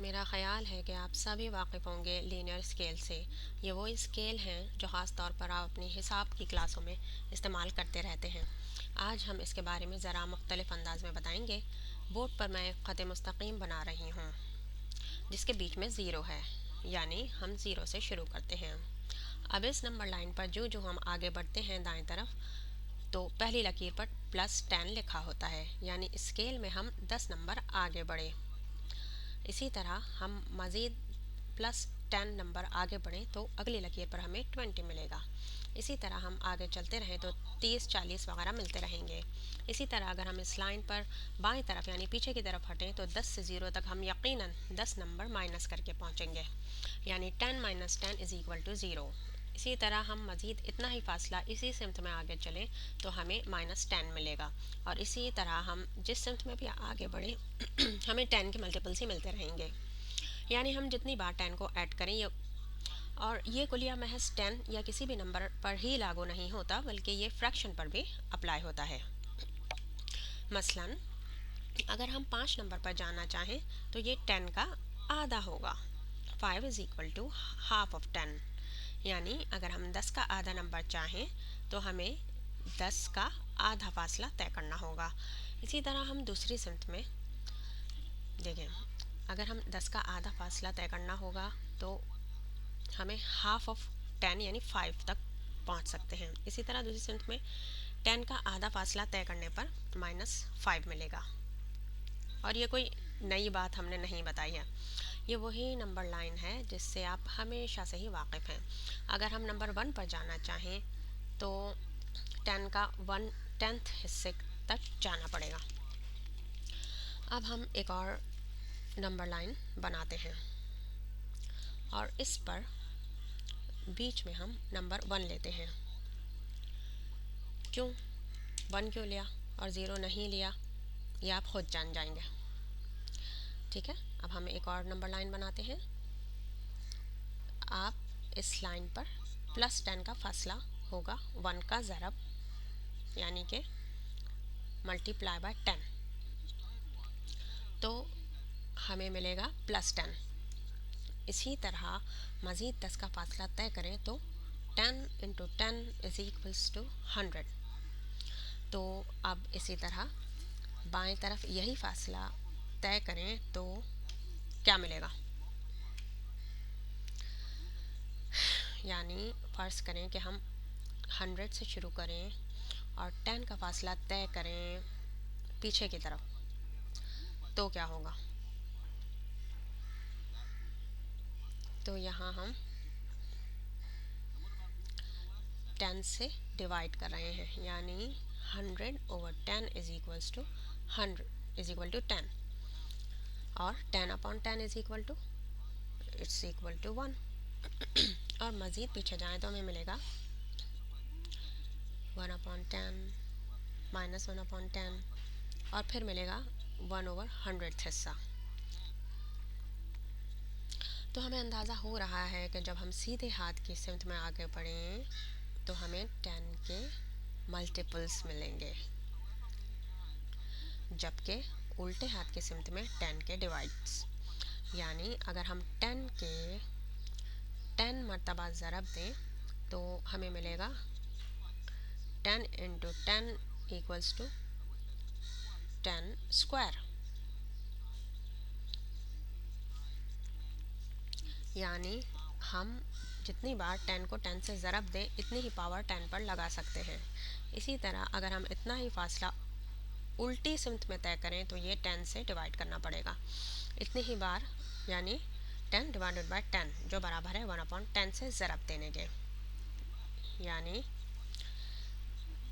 मेरा ख़्याल है कि आप सभी वाकिफ़ होंगे लीनियर स्केल से। ये वो स्केल हैं जो ख़ास तौर पर आप अपनी हिसाब की क्लासों में इस्तेमाल करते रहते हैं। आज हम इसके बारे में ज़रा मुख्तलिफ अंदाज में बताएंगे। बोर्ड पर मैं एक ख़त मुस्तकीम बना रही हूँ जिसके बीच में ज़ीरो है, यानी हम ज़ीरो से शुरू करते हैं। अब इस नंबर लाइन पर जो जो हम आगे बढ़ते हैं दाएं तरफ, तो पहली लकीर पर +10 लिखा होता है, यानी स्केल में हम 10 नंबर आगे बढ़े। इसी तरह हम मज़ीद +10 नंबर आगे बढ़ें तो अगली लकीर पर हमें 20 मिलेगा। इसी तरह हम आगे चलते रहें तो 30, 40 वगैरह मिलते रहेंगे। इसी तरह अगर हम इस लाइन पर बाएं तरफ यानी पीछे की तरफ हटें तो 10 से 0 तक हम यकीनन 10 नंबर माइनस करके पहुंचेंगे, यानी 10 - 10 = 0। इसी तरह हम मज़ीद इतना ही फासला इसी सिमत में आगे चलें तो हमें -10 मिलेगा, और इसी तरह हम जिस सिमत में भी आगे बढ़ें हमें 10 के मल्टीपल्स ही मिलते रहेंगे, यानी हम जितनी बार 10 को ऐड करें और ये कुलिया महज 10 या किसी भी नंबर पर ही लागू नहीं होता, बल्कि ये फ्रैक्शन पर भी अप्लाई होता है। मसलन अगर हम 5 नंबर पर जाना चाहें तो ये 10 का आधा होगा। 5 = हाफ ऑफ 10, यानी अगर हम 10 का आधा नंबर चाहें तो हमें 10 का आधा फासला तय करना होगा। इसी तरह हम दूसरी सिमत में देखें, अगर हम 10 का आधा फासला तय करना होगा तो हमें हाफ ऑफ 10 यानी 5 तक पहुंच सकते हैं। इसी तरह दूसरी सिमत में 10 का आधा फासला तय करने पर -5 मिलेगा। और ये कोई नई बात हमने नहीं बताई है, ये वही नंबर लाइन है जिससे आप हमेशा से ही वाकिफ़ हैं। अगर हम नंबर 1 पर जाना चाहें तो 10 का 1/10 हिस्से तक जाना पड़ेगा। अब हम एक और नंबर लाइन बनाते हैं और इस पर बीच में हम नंबर 1 लेते हैं। क्यों 1 क्यों लिया और 0 नहीं लिया, ये आप खुद जान जाएंगे। ठीक है, अब हम एक और नंबर लाइन बनाते हैं। आप इस लाइन पर +10 का फासला होगा 1 का ज़रब, यानी कि मल्टीप्लाई बाय 10, तो हमें मिलेगा +10। इसी तरह मज़ीद 10 का फासला तय करें तो 10 × 10 = 100। तो अब इसी तरह बाएं तरफ यही फासला तय करें तो क्या मिलेगा, यानी फ़र्ज़ करें कि हम 100 से शुरू करें और 10 का फासला तय करें पीछे की तरफ, तो क्या होगा। तो यहाँ हम 10 से डिवाइड कर रहे हैं, यानी 100/10 = 10, और 10/10 = 1। और मज़ीद पीछे जाएं तो हमें मिलेगा 1/10 -1/10, और फिर मिलेगा 1/100 हिस्सा। तो हमें अंदाज़ा हो रहा है कि जब हम सीधे हाथ की सिमत में आगे बढ़ें तो हमें 10 के मल्टीपल्स मिलेंगे, जबकि उल्टे हाथ की सिमत में 10 के डिवाइड्स, यानी अगर हम 10 के 10 मरतबा ज़रब दें तो हमें मिलेगा 10 × 10 = 10 स्क्वायर, यानी हम जितनी बार 10 को 10 से ज़रब दें इतनी ही पावर 10 पर लगा सकते हैं। इसी तरह अगर हम इतना ही फासला उल्टी सिमत में तय करें तो ये 10 से डिवाइड करना पड़ेगा इतनी ही बार, यानी 10 ÷ 10, जो बराबर है 1/10 से ज़रब देने के, यानी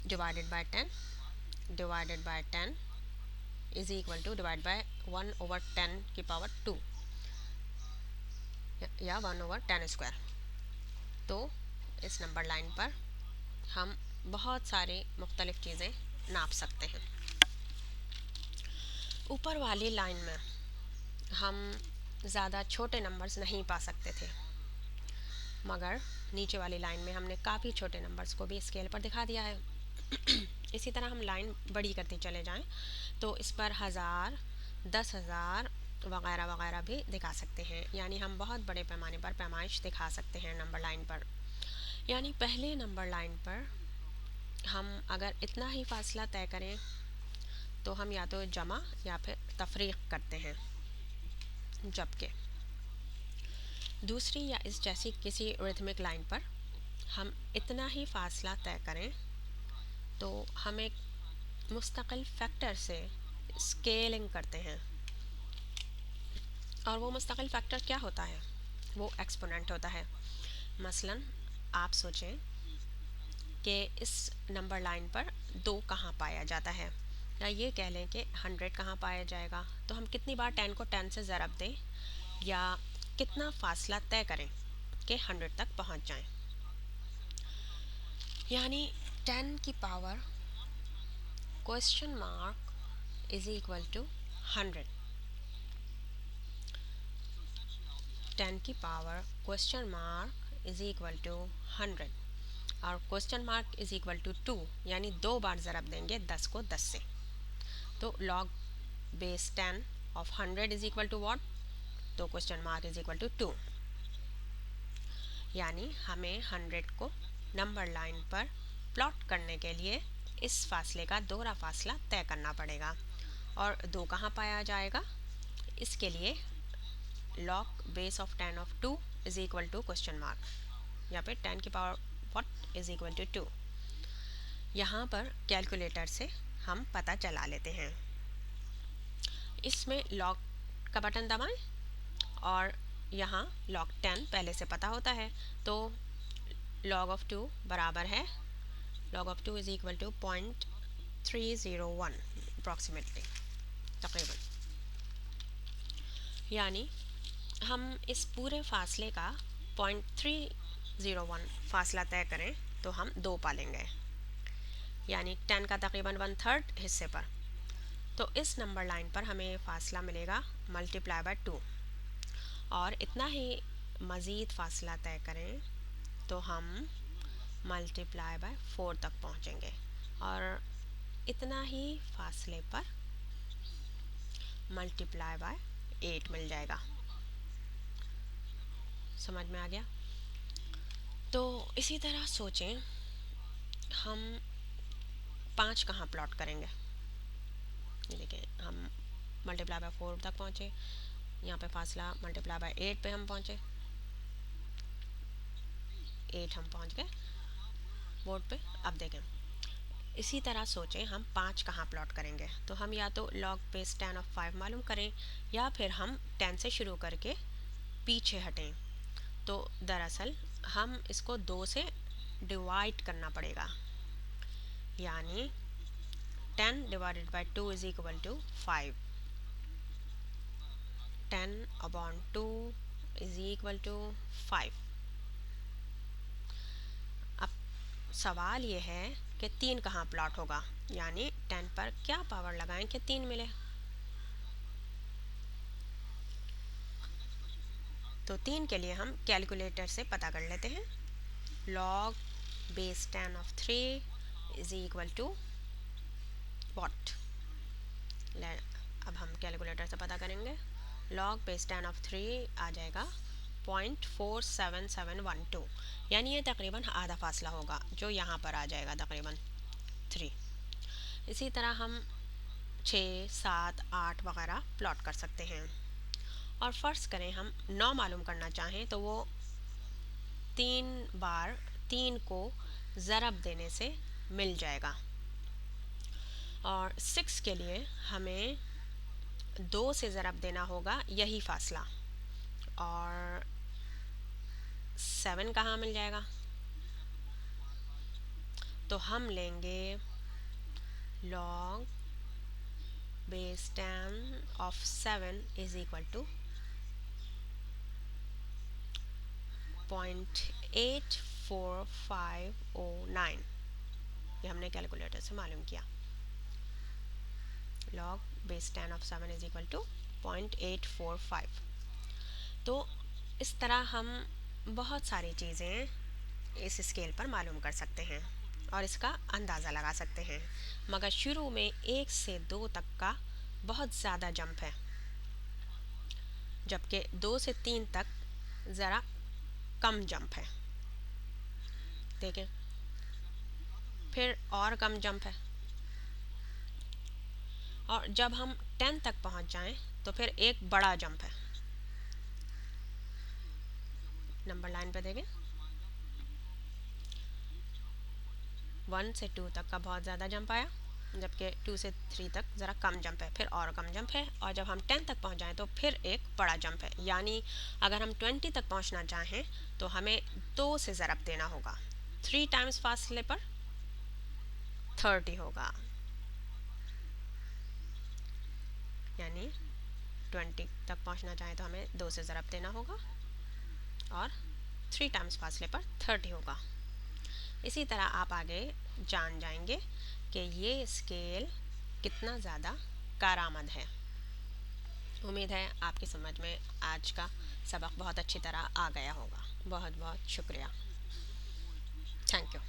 डिवाइडेड बाय 10 डिवाइड बाय 1/10⁻², या 1/10²। तो इस नंबर लाइन पर हम बहुत सारी मुख्तलिफ चीज़ें नाप सकते हैं। ऊपर वाली लाइन में हम ज़्यादा छोटे नंबर्स नहीं पा सकते थे, मगर नीचे वाली लाइन में हमने काफ़ी छोटे नंबर्स को भी स्केल पर दिखा दिया है। इसी तरह हम लाइन बड़ी करते चले जाएं तो इस पर 1000, 10,000, वगैरह वगैरह भी दिखा सकते हैं। यानी हम बहुत बड़े पैमाने पर पैमाइश दिखा सकते हैं नंबर लाइन पर। यानी पहले नंबर लाइन पर हम अगर इतना ही फासला तय करें तो हम या तो जमा या फिर तफरीक करते हैं, जबकि दूसरी या इस जैसी किसी रिथमिक लाइन पर हम इतना ही फासला तय करें तो हम एक मुस्तकिल फैक्टर से स्केलिंग करते हैं। और वो मुस्तकिल फैक्टर क्या होता है? वो एक्सपोनेंट होता है। मसलन आप सोचें कि इस नंबर लाइन पर 2 कहाँ पाया जाता है, या ये कह लें कि 100 कहाँ पाया जाएगा। तो हम कितनी बार 10 को 10 से ज़रब दें या कितना फ़ासला तय करें कि 100 तक पहुंच जाएं। यानी 10 की power question mark is equal to 100। 10 की power question mark is equal to 100 और question mark is equal to 2, यानी 2 बार ज़रब देंगे 10 को 10 से। तो log base 10 of 100 is equal to what? तो question mark is equal to 2। यानी हमें 100 को नंबर लाइन पर प्लॉट करने के लिए इस फासले का दोहरा फासला तय करना पड़ेगा। और 2 कहाँ पाया जाएगा? इसके लिए log base of 10 of 2 is equal to question mark, या फिर 10 की power what is equal to 2। यहाँ पर कैलकुलेटर से हम पता चला लेते हैं। इसमें लॉग का बटन दबाएं और यहाँ लॉग 10 पहले से पता होता है, तो लॉग ऑफ 2 बराबर है, log of 2 is equal to 0.301 approximately, तकरीबन। यानी हम इस पूरे फासले का 0.301 फासला तय करें तो हम 2 पालेंगे, यानी 10 का तकरीबन 1/3 हिस्से पर। तो इस नंबर लाइन पर हमें फासला मिलेगा मल्टीप्लाई बाय 2। और इतना ही मज़ीद फासला तय करें तो हम मल्टीप्लाई बाय 4 तक पहुँचेंगे, और इतना ही फासले पर मल्टीप्लाई बाय 8 मिल जाएगा। समझ में आ गया? तो इसी तरह सोचें हम 5 कहाँ प्लॉट करेंगे। ये देखें, हम मल्टीप्लाई बाय 4 तक पहुँचे, यहाँ पे फासला मल्टीप्लाई बाय 8 पे हम पहुँचे, 8 हम पहुँच गए बोर्ड पे। अब देखें इसी तरह सोचें हम 5 कहाँ प्लॉट करेंगे। तो हम या तो लॉग बेस 10 ऑफ 5 मालूम करें, या फिर हम 10 से शुरू करके पीछे हटें। तो दरअसल हम इसको 2 से डिवाइड करना पड़ेगा, यानी 10 divided by 2 is equal to 5। 10 upon 2 is equal to 5। अब सवाल ये है कि 3 कहाँ प्लॉट होगा, यानी 10 पर क्या पावर लगाएं कि 3 मिले। तो 3 के लिए हम कैलकुलेटर से पता कर लेते हैं। Log base 10 of 3 is equal to what? अब हम कैलकुलेटर से पता करेंगे। लॉग बेस 10 ऑफ 3 आ जाएगा 0.47712, यानी ये तकरीबन आधा फासला होगा जो यहाँ पर आ जाएगा तकरीबन 3। इसी तरह हम 6, 7, 8 वगैरह प्लॉट कर सकते हैं। और फ़र्ज़ करें हम 9 मालूम करना चाहें तो वो 3 बार 3 को ज़रब देने से मिल जाएगा। और 6 के लिए हमें 2 से ज़रब देना होगा, यही फासला। और 7 कहाँ मिल जाएगा? तो हम लेंगे log base 10 of 7 is equal to 0.84509। ये हमने कैलकुलेटर से मालूम किया। Log base 10 of 7 is equal to 0.845। तो इस तरह हम बहुत सारी चीज़ें इस स्केल पर मालूम कर सकते हैं और इसका अंदाज़ा लगा सकते हैं, मगर शुरू में 1 से 2 तक का बहुत ज़्यादा जंप है। जबकि 2 से 3 तक ज़रा कम जंप है। देखें, फिर और कम जंप है, और जब हम 10 तक पहुंच जाएं तो फिर एक बड़ा जंप है। नंबर लाइन पे देखें, 1 से 2 तक का बहुत ज़्यादा जंप आया, जबकि 2 से 3 तक ज़रा कम जंप है, फिर और कम जंप है, और जब हम 10 तक पहुंच जाएं तो फिर एक बड़ा जंप है। यानी अगर हम 20 तक पहुंचना चाहें तो हमें 2 से ज़रब देना होगा। 3 टाइम्स फासले पर 30 होगा, यानी 20 तक पहुंचना चाहें तो हमें 2 से ज़रब देना होगा और 3 टाइम्स फासले पर 30 होगा। इसी तरह आप आगे जान जाएंगे कि ये स्केल कितना ज़्यादा कारआमद है। उम्मीद है आपकी समझ में आज का सबक बहुत अच्छी तरह आ गया होगा। बहुत बहुत शुक्रिया। Thank you.